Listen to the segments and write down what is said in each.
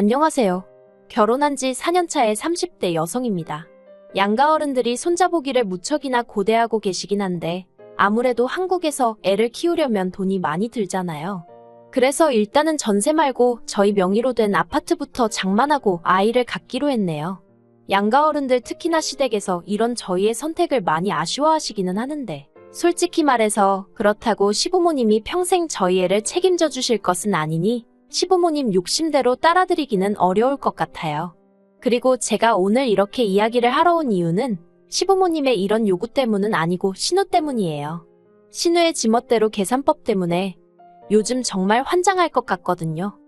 안녕하세요. 결혼한 지 4년차의 30대 여성입니다. 양가 어른들이 손자보기를 무척이나 고대하고 계시긴 한데 아무래도 한국에서 애를 키우려면 돈이 많이 들잖아요. 그래서 일단은 전세 말고 저희 명의로 된 아파트부터 장만하고 아이를 갖기로 했네요. 양가 어른들 특히나 시댁에서 이런 저희의 선택을 많이 아쉬워하시기는 하는데 솔직히 말해서 그렇다고 시부모님이 평생 저희 애를 책임져 주실 것은 아니니 시부모님 욕심대로 따라드리기는 어려울 것 같아요. 그리고 제가 오늘 이렇게 이야기를 하러 온 이유는 시부모님의 이런 요구 때문은 아니고 신우 때문이에요. 신우의 지멋대로 계산법 때문에 요즘 정말 환장할 것 같거든요.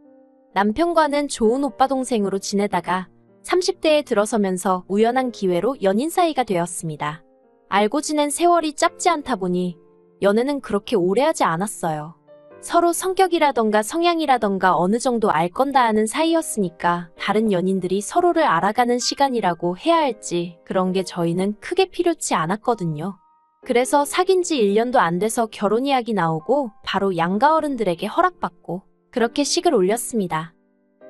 남편과는 좋은 오빠 동생으로 지내다가 30대에 들어서면서 우연한 기회로 연인 사이가 되었습니다. 알고 지낸 세월이 짧지 않다 보니 연애는 그렇게 오래 하지 않았어요. 서로 성격이라던가 성향이라던가 어느 정도 알 건다 하는 사이였으니까 다른 연인들이 서로를 알아가는 시간이라고 해야 할지 그런 게 저희는 크게 필요치 않았거든요. 그래서 사귄 지 1년도 안 돼서 결혼 이야기 나오고 바로 양가 어른들에게 허락받고 그렇게 식을 올렸습니다.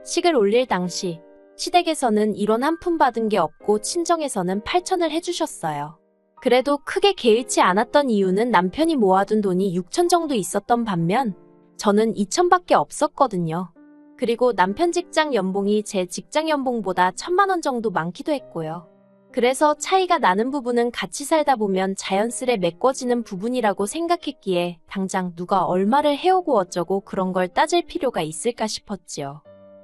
식을 올릴 당시 시댁에서는 1원 한 푼 받은 게 없고 친정에서는 8천을 해주셨어요. 그래도 크게 개의치 않았던 이유는 남편이 모아둔 돈이 6천 정도 있었던 반면 저는 2천밖에 없었거든요. 그리고 남편 직장 연봉이 제 직장 연봉보다 1,000만 원 정도 많기도 했고요. 그래서 차이가 나는 부분은 같이 살다 보면 자연스레 메꿔지는 부분이라고 생각했기에 당장 누가 얼마를 해오고 어쩌고 그런 걸 따질 필요가 있을까 싶었지요.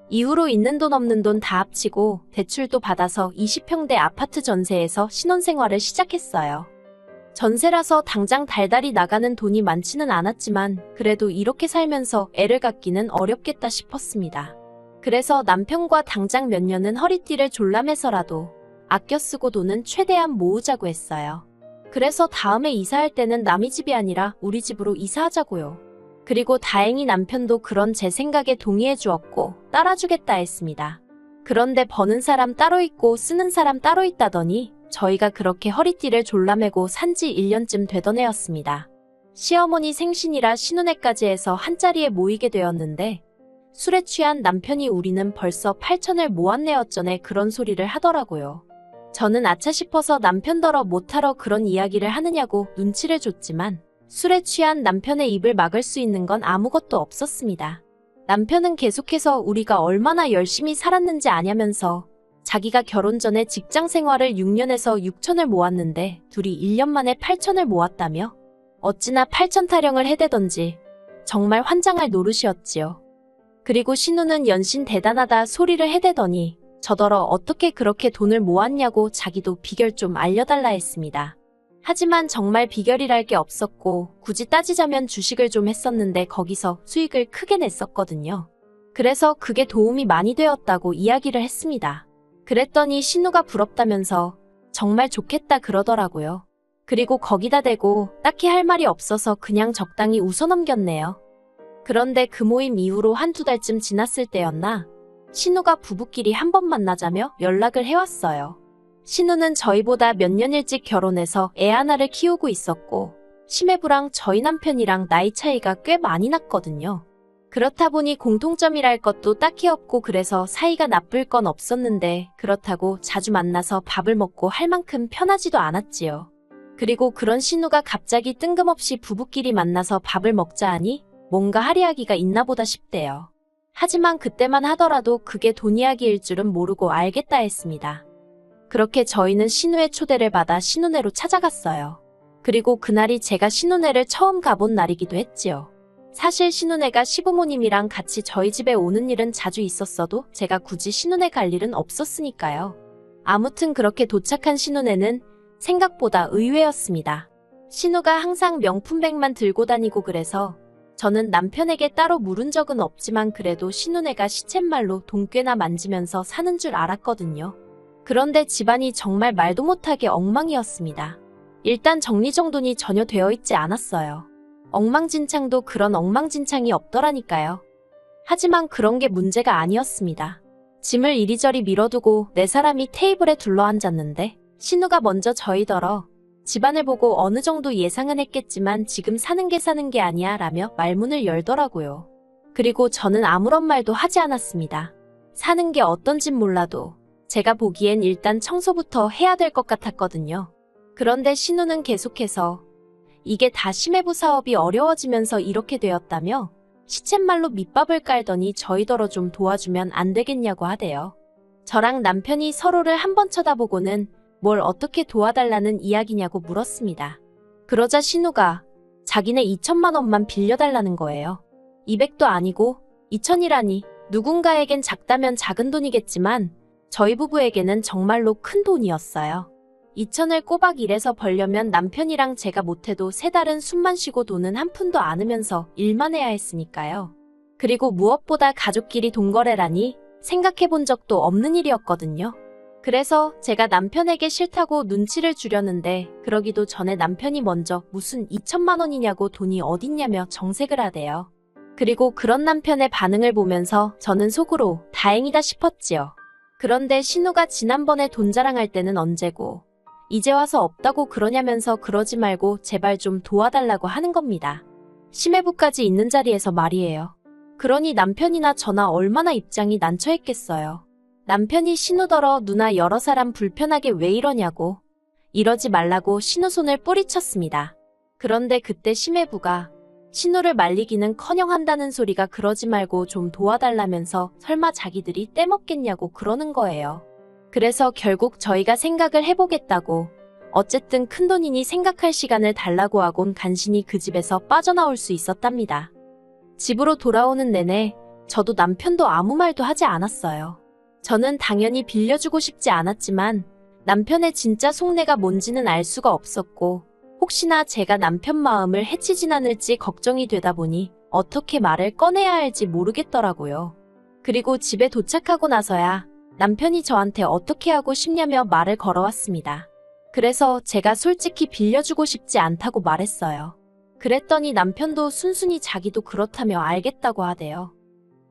이후로 있는 돈 없는 돈 다 합치고 대출도 받아서 20평대 아파트 전세에서 신혼생활을 시작했어요. 전세라서 당장 달달이 나가는 돈이 많지는 않았지만 그래도 이렇게 살면서 애를 갖기는 어렵겠다 싶었습니다. 그래서 남편과 당장 몇 년은 허리띠를 졸라매서라도 아껴 쓰고 돈은 최대한 모으자고 했어요. 그래서 다음에 이사할 때는 남의 집이 아니라 우리 집으로 이사하자고요. 그리고 다행히 남편도 그런 제 생각에 동의해 주었고 따라주겠다 했습니다. 그런데 버는 사람 따로 있고 쓰는 사람 따로 있다더니 저희가 그렇게 허리띠를 졸라매고 산지 1년쯤 되던 해였습니다. 시어머니 생신이라 신혼회까지 해서 한자리에 모이게 되었는데 술에 취한 남편이 우리는 벌써 8천을 모았네 어쩌네 그런 소리를 하더라고요. 저는 아차 싶어서 남편더러 못하러 그런 이야기를 하느냐고 눈치를 줬지만 술에 취한 남편의 입을 막을 수 있는 건 아무것도 없었습니다. 남편은 계속해서 우리가 얼마나 열심히 살았는지 아냐면서 자기가 결혼 전에 직장 생활을 6년에서 6천을 모았는데 둘이 1년 만에 8천을 모았다며 어찌나 8천 타령을 해대던지 정말 환장할 노릇이었지요. 그리고 신우는 연신 대단하다 소리를 해대더니 저더러 어떻게 그렇게 돈을 모았냐고 자기도 비결 좀 알려달라 했습니다. 하지만 정말 비결이랄 게 없었고 굳이 따지자면 주식을 좀 했었는데 거기서 수익을 크게 냈었거든요. 그래서 그게 도움이 많이 되었다고 이야기를 했습니다. 그랬더니 신우가 부럽다면서 정말 좋겠다 그러더라고요. 그리고 거기다 대고 딱히 할 말이 없어서 그냥 적당히 웃어넘겼네요. 그런데 그 모임 이후로 한두 달쯤 지났을 때였나 신우가 부부끼리 한 번 만나자며 연락을 해왔어요. 신우는 저희보다 몇 년 일찍 결혼해서 애 하나를 키우고 있었고 심해부랑 저희 남편이랑 나이 차이가 꽤 많이 났거든요. 그렇다 보니 공통점이랄 것도 딱히 없고 그래서 사이가 나쁠 건 없었는데 그렇다고 자주 만나서 밥을 먹고 할 만큼 편하지도 않았지요. 그리고 그런 신우가 갑자기 뜬금없이 부부끼리 만나서 밥을 먹자 하니 뭔가 할 이야기가 있나 보다 싶대요. 하지만 그때만 하더라도 그게 돈 이야기일 줄은 모르고 알겠다 했습니다. 그렇게 저희는 신우의 초대를 받아 신혼회로 찾아갔어요. 그리고 그날이 제가 신혼회를 처음 가본 날이기도 했지요. 사실 신혼회가 시부모님이랑 같이 저희 집에 오는 일은 자주 있었어도 제가 굳이 신혼회 갈 일은 없었으니까요. 아무튼 그렇게 도착한 신혼회는 생각보다 의외였습니다. 신우가 항상 명품백만 들고 다니고 그래서 저는 남편에게 따로 물은 적은 없지만 그래도 신혼회가 시쳇말로 돈 꽤나 만지면서 사는 줄 알았거든요. 그런데 집안이 정말 말도 못하게 엉망이었습니다. 일단 정리정돈이 전혀 되어 있지 않았어요. 엉망진창도 그런 엉망진창이 없더라니까요. 하지만 그런 게 문제가 아니었습니다. 짐을 이리저리 밀어두고 네 사람이 테이블에 둘러앉았는데 신우가 먼저 저희더러 집안을 보고 어느 정도 예상은 했겠지만 지금 사는 게 아니야 라며 말문을 열더라고요. 그리고 저는 아무런 말도 하지 않았습니다. 사는 게 어떤진 몰라도 제가 보기엔 일단 청소부터 해야 될 것 같았거든요. 그런데 신우는 계속해서 이게 다 심해부 사업이 어려워지면서 이렇게 되었다며 시쳇말로 밑밥을 깔더니 저희더러 좀 도와주면 안 되겠냐고 하대요. 저랑 남편이 서로를 한번 쳐다보고는 뭘 어떻게 도와달라는 이야기냐고 물었습니다. 그러자 신우가 자기네 2천만 원만 빌려달라는 거예요. 200도 아니고 2천이라니 누군가에겐 작다면 작은 돈이겠지만 저희 부부에게는 정말로 큰 돈이었어요. 2천을 꼬박 일해서 벌려면 남편이랑 제가 못해도 3달은 숨만 쉬고 돈은 한 푼도 않으면서 일만 해야 했으니까요. 그리고 무엇보다 가족끼리 돈거래라니 생각해본 적도 없는 일이었거든요. 그래서 제가 남편에게 싫다고 눈치를 주려는데 그러기도 전에 남편이 먼저 무슨 2천만 원이냐고 돈이 어딨냐며 정색을 하대요. 그리고 그런 남편의 반응을 보면서 저는 속으로 다행이다 싶었지요. 그런데 신우가 지난번에 돈 자랑할 때는 언제고 이제 와서 없다고 그러냐면서 그러지 말고 제발 좀 도와달라고 하는 겁니다. 심해부까지 있는 자리에서 말이에요. 그러니 남편이나 저나 얼마나 입장이 난처했겠어요. 남편이 신우더러 누나 여러 사람 불편하게 왜 이러냐고 이러지 말라고 신우 손을 뿌리쳤습니다. 그런데 그때 심해부가 신우를 말리기는커녕 한다는 소리가 그러지 말고 좀 도와달라면서 설마 자기들이 떼먹겠냐고 그러는 거예요. 그래서 결국 저희가 생각을 해보겠다고 어쨌든 큰돈이니 생각할 시간을 달라고 하곤 간신히 그 집에서 빠져나올 수 있었답니다. 집으로 돌아오는 내내 저도 남편도 아무 말도 하지 않았어요. 저는 당연히 빌려주고 싶지 않았지만 남편의 진짜 속내가 뭔지는 알 수가 없었고 혹시나 제가 남편 마음을 해치진 않을지 걱정이 되다 보니 어떻게 말을 꺼내야 할지 모르겠더라고요. 그리고 집에 도착하고 나서야 남편이 저한테 어떻게 하고 싶냐며 말을 걸어왔습니다. 그래서 제가 솔직히 빌려주고 싶지 않다고 말했어요. 그랬더니 남편도 순순히 자기도 그렇다며 알겠다고 하대요.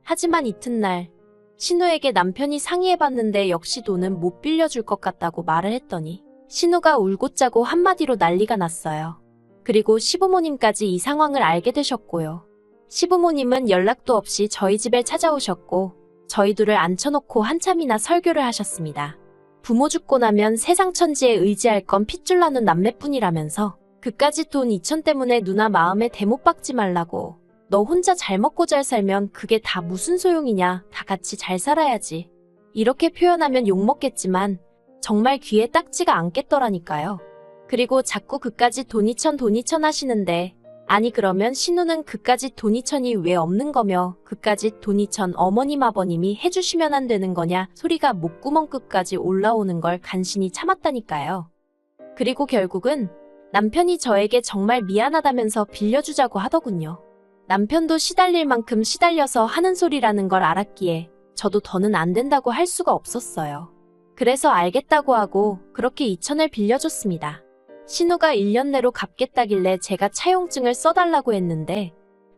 하지만 이튿날 신우에게 남편이 상의해봤는데 역시 돈은 못 빌려줄 것 같다고 말을 했더니 신우가 울고 짜고 한마디로 난리가 났어요. 그리고 시부모님까지 이 상황을 알게 되셨고요. 시부모님은 연락도 없이 저희 집에 찾아오셨고 저희 둘을 앉혀놓고 한참이나 설교를 하셨습니다. 부모 죽고 나면 세상 천지에 의지할 건 핏줄 나눈 남매뿐이라면서 그까짓 돈 2천 때문에 누나 마음에 대못 박지 말라고 너 혼자 잘 먹고 잘 살면 그게 다 무슨 소용이냐 다 같이 잘 살아야지 이렇게 표현하면 욕먹겠지만 정말 귀에 딱지가 않겠더라니까요. 그리고 자꾸 그까짓 돈 2천 하시는데 아니 그러면 신우는 그까짓 돈 2천이 왜 없는 거며 그까짓 돈 2천 어머님 아버님이 해주시면 안 되는 거냐 소리가 목구멍 끝까지 올라오는 걸 간신히 참았다니까요. 그리고 결국은 남편이 저에게 정말 미안하다면서 빌려주자고 하더군요. 남편도 시달릴 만큼 시달려서 하는 소리라는 걸 알았기에 저도 더는 안 된다고 할 수가 없었어요. 그래서 알겠다고 하고 그렇게 2천을 빌려줬습니다. 신우가 1년 내로 갚겠다길래 제가 차용증을 써달라고 했는데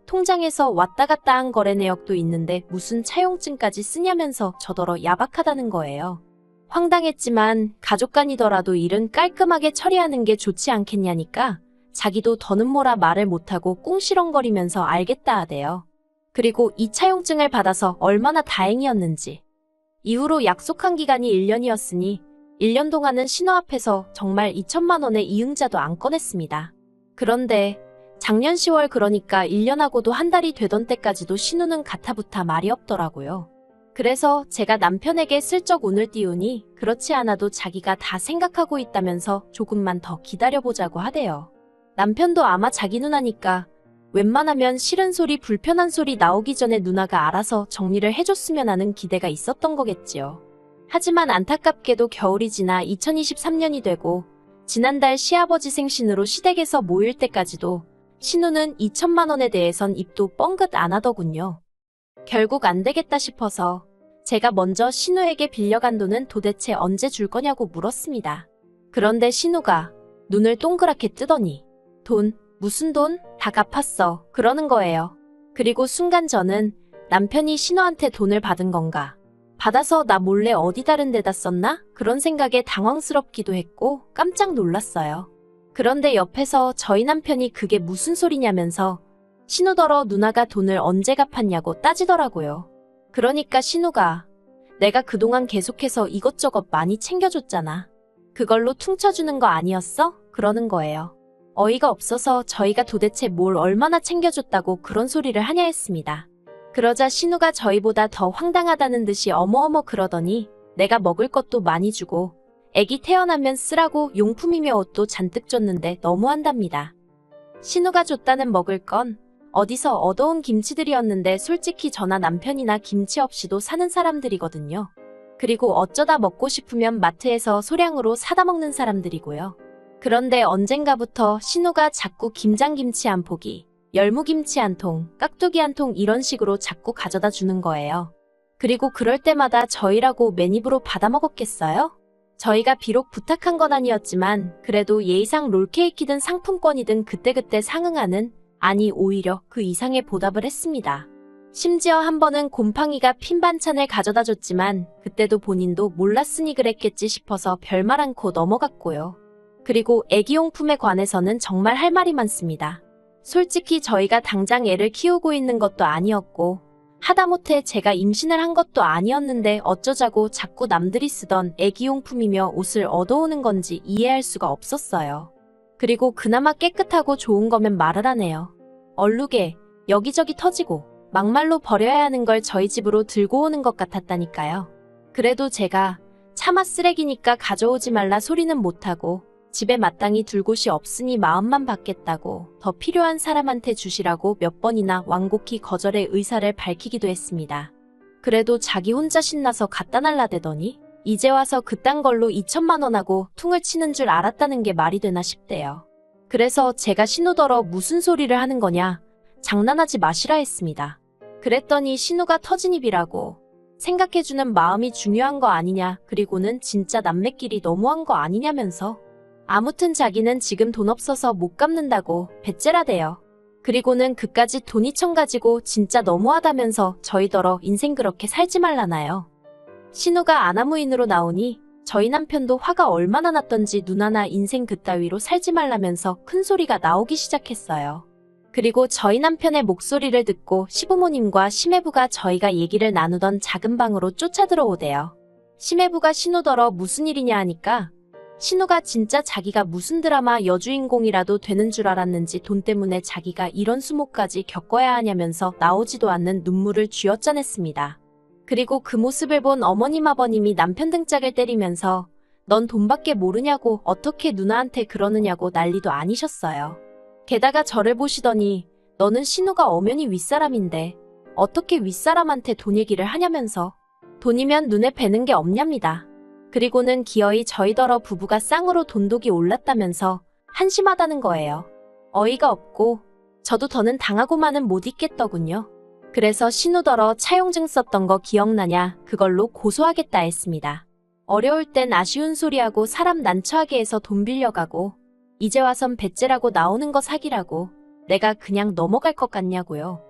통장에서 왔다 갔다 한 거래 내역도 있는데 무슨 차용증까지 쓰냐면서 저더러 야박하다는 거예요. 황당했지만 가족 간이더라도 일은 깔끔하게 처리하는 게 좋지 않겠냐니까 자기도 더는 뭐라 말을 못하고 꿍시렁거리면서 알겠다 하대요. 그리고 이 차용증을 받아서 얼마나 다행이었는지. 이후로 약속한 기간이 1년이었으니 1년 동안은 신우 앞에서 정말 2천만 원의 이응자도 안 꺼냈습니다. 그런데 작년 10월 그러니까 1년하고도 한 달이 되던 때까지도 신우는 가타부타 말이 없더라고요. 그래서 제가 남편에게 슬쩍 운을 띄우니 그렇지 않아도 자기가 다 생각하고 있다면서 조금만 더 기다려보자고 하대요. 남편도 아마 자기 누나니까 웬만하면 싫은 소리 불편한 소리 나오기 전에 누나가 알아서 정리를 해줬으면 하는 기대가 있었던 거겠지요. 하지만 안타깝게도 겨울이 지나 2023년이 되고 지난달 시아버지 생신으로 시댁에서 모일 때까지도 신우는 2천만 원에 대해선 입도 뻥긋 안 하더군요. 결국 안 되겠다 싶어서 제가 먼저 신우에게 빌려간 돈은 도대체 언제 줄 거냐고 물었습니다. 그런데 신우가 눈을 동그랗게 뜨더니 돈? 무슨 돈? 다 갚았어. 그러는 거예요. 그리고 순간 저는 남편이 신우한테 돈을 받은 건가? 받아서 나 몰래 어디 다른 데다 썼나? 그런 생각에 당황스럽기도 했고 깜짝 놀랐어요. 그런데 옆에서 저희 남편이 그게 무슨 소리냐면서 신우더러 누나가 돈을 언제 갚았냐고 따지더라고요. 그러니까 신우가 내가 그동안 계속해서 이것저것 많이 챙겨줬잖아. 그걸로 퉁쳐주는 거 아니었어? 그러는 거예요. 어이가 없어서 저희가 도대체 뭘 얼마나 챙겨줬다고 그런 소리를 하냐 했습니다. 그러자 신우가 저희보다 더 황당하다는 듯이 어머어머 그러더니 내가 먹을 것도 많이 주고 애기 태어나면 쓰라고 용품이며 옷도 잔뜩 줬는데 너무한답니다. 신우가 줬다는 먹을 건 어디서 얻어온 김치들이었는데 솔직히 저나 남편이나 김치 없이도 사는 사람들이거든요. 그리고 어쩌다 먹고 싶으면 마트에서 소량으로 사다 먹는 사람들이고요. 그런데 언젠가부터 신우가 자꾸 김장김치 한 포기, 열무김치 한 통, 깍두기 한 통 이런 식으로 자꾸 가져다 주는 거예요. 그리고 그럴 때마다 저희라고 맨입으로 받아 먹었겠어요? 저희가 비록 부탁한 건 아니었지만 그래도 예의상 롤케이크든 상품권이든 그때그때 상응하는, 아니 오히려 그 이상의 보답을 했습니다. 심지어 한 번은 곰팡이가 핀 반찬을 가져다 줬지만 그때도 본인도 몰랐으니 그랬겠지 싶어서 별말 않고 넘어갔고요. 그리고 애기용품에 관해서는 정말 할 말이 많습니다. 솔직히 저희가 당장 애를 키우고 있는 것도 아니었고 하다못해 제가 임신을 한 것도 아니었는데 어쩌자고 자꾸 남들이 쓰던 애기용품이며 옷을 얻어오는 건지 이해할 수가 없었어요. 그리고 그나마 깨끗하고 좋은 거면 말을 하네요. 얼룩에 여기저기 터지고 막말로 버려야 하는 걸 저희 집으로 들고 오는 것 같았다니까요. 그래도 제가 차마 쓰레기니까 가져오지 말라 소리는 못하고 집에 마땅히 둘 곳이 없으니 마음만 받겠다고 더 필요한 사람한테 주시라고 몇 번이나 완곡히 거절의 의사를 밝히기도 했습니다. 그래도 자기 혼자 신나서 갖다 날라대더니 이제 와서 그딴 걸로 2천만 원하고 퉁을 치는 줄 알았다는 게 말이 되나 싶대요. 그래서 제가 신우더러 무슨 소리를 하는 거냐, 장난하지 마시라 했습니다. 그랬더니 신우가 터진 입이라고, 생각해주는 마음이 중요한 거 아니냐, 그리고는 진짜 남매끼리 너무한 거 아니냐면서 아무튼 자기는 지금 돈 없어서 못 갚는다고 배째라대요. 그리고는 그까지 돈 2천 가지고 진짜 너무하다면서 저희더러 인생 그렇게 살지 말라나요. 신우가 아나무인으로 나오니 저희 남편도 화가 얼마나 났던지 누나나 인생 그따위로 살지 말라면서 큰 소리가 나오기 시작했어요. 그리고 저희 남편의 목소리를 듣고 시부모님과 시매부가 저희가 얘기를 나누던 작은 방으로 쫓아 들어오대요. 시매부가 신우더러 무슨 일이냐 하니까 신우가 진짜 자기가 무슨 드라마 여주인공이라도 되는 줄 알았는지 돈 때문에 자기가 이런 수모까지 겪어야 하냐면서 나오지도 않는 눈물을 쥐어짜냈습니다. 그리고 그 모습을 본 어머님 아버님이 남편 등짝을 때리면서 넌 돈밖에 모르냐고 어떻게 누나한테 그러느냐고 난리도 아니셨어요. 게다가 저를 보시더니 너는 신우가 엄연히 윗사람인데 어떻게 윗사람한테 돈 얘기를 하냐면서 돈이면 눈에 뵈는 게 없냐입니다. 그리고는 기어이 저희더러 부부가 쌍으로 돈독이 올랐다면서 한심하다는 거예요. 어이가 없고 저도 더는 당하고만은 못 있겠더군요. 그래서 신우더러 차용증 썼던 거 기억나냐, 그걸로 고소하겠다 했습니다. 어려울 땐 아쉬운 소리하고 사람 난처하게 해서 돈 빌려가고 이제 와선 배째라고 나오는 거 사기라고 내가 그냥 넘어갈 것 같냐고요.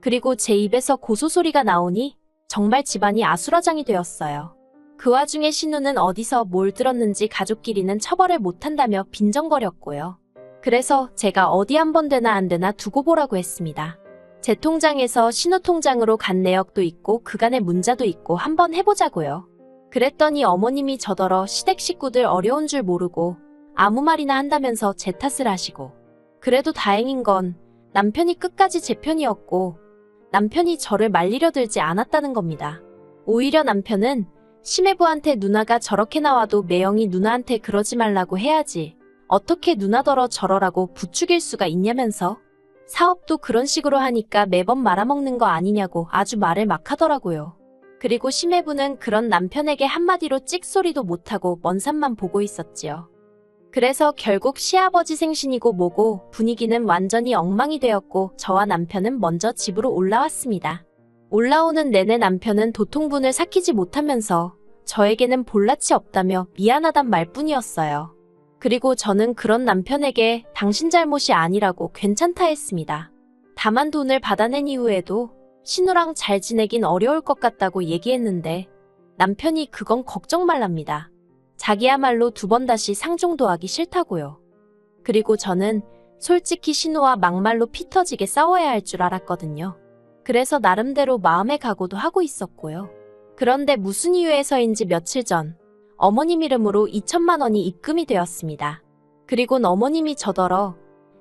그리고 제 입에서 고소 소리가 나오니 정말 집안이 아수라장이 되었어요. 그 와중에 신우는 어디서 뭘 들었는지 가족끼리는 처벌을 못한다며 빈정거렸고요. 그래서 제가 어디 한 번 되나 안 되나 두고 보라고 했습니다. 제 통장에서 신우 통장으로 간 내역도 있고 그간의 문자도 있고 한번 해보자고요. 그랬더니 어머님이 저더러 시댁 식구들 어려운 줄 모르고 아무 말이나 한다면서 제 탓을 하시고, 그래도 다행인 건 남편이 끝까지 제 편이었고 남편이 저를 말리려 들지 않았다는 겁니다. 오히려 남편은 시매부한테 누나가 저렇게 나와도 매영이 누나한테 그러지 말라고 해야지 어떻게 누나더러 저러라고 부추길 수가 있냐면서 사업도 그런 식으로 하니까 매번 말아먹는 거 아니냐고 아주 말을 막 하더라고요. 그리고 시매부는 그런 남편에게 한마디로 찍소리도 못하고 먼 산만 보고 있었지요. 그래서 결국 시아버지 생신이고 뭐고 분위기는 완전히 엉망이 되었고 저와 남편은 먼저 집으로 올라왔습니다. 올라오는 내내 남편은 도통분을 삭히지 못하면서 저에게는 볼낯이 없다며 미안하단 말뿐이었어요. 그리고 저는 그런 남편에게 당신 잘못이 아니라고 괜찮다 했습니다. 다만 돈을 받아낸 이후에도 신우랑 잘 지내긴 어려울 것 같다고 얘기했는데 남편이 그건 걱정 말랍니다. 자기야말로 2번 다시 상종도 하기 싫다고요. 그리고 저는 솔직히 신우와 막말로 피 터지게 싸워야 할 줄 알았거든요. 그래서 나름대로 마음의 각오도 하고 있었고요. 그런데 무슨 이유에서인지 며칠 전 어머님 이름으로 2천만 원이 입금이 되었습니다. 그리곤 어머님이 저더러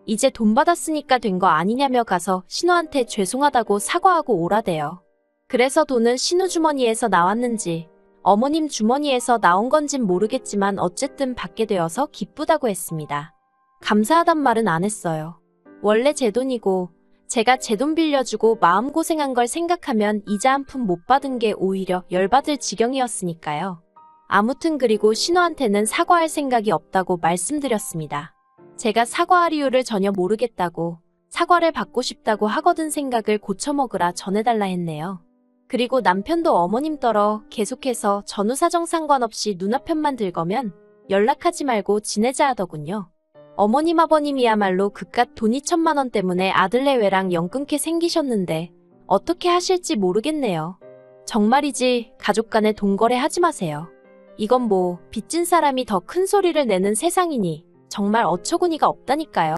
이제 돈 받았으니까 된 거 아니냐며 가서 신우한테 죄송하다고 사과하고 오라대요. 그래서 돈은 신우 주머니에서 나왔는지 어머님 주머니에서 나온 건진 모르겠지만 어쨌든 받게 되어서 기쁘다고 했습니다. 감사하단 말은 안 했어요. 원래 제 돈이고 제가 제 돈 빌려주고 마음고생한 걸 생각하면 이자 한 푼 못 받은 게 오히려 열받을 지경이었으니까요. 아무튼 그리고 신우한테는 사과할 생각이 없다고 말씀드렸습니다. 제가 사과할 이유를 전혀 모르겠다고 사과를 받고 싶다고 하거든 생각을 고쳐먹으라 전해달라 했네요. 그리고 남편도 어머님 떨어 계속해서 전후사정 상관없이 누나편만 들거면 연락하지 말고 지내자 하더군요. 어머님 아버님이야말로 그깟 돈 2천만 원 때문에 아들 내외랑 영 끊게 생기셨는데 어떻게 하실지 모르겠네요. 정말이지 가족 간에 돈거래 하지 마세요. 이건 뭐 빚진 사람이 더 큰 소리를 내는 세상이니 정말 어처구니가 없다니까요.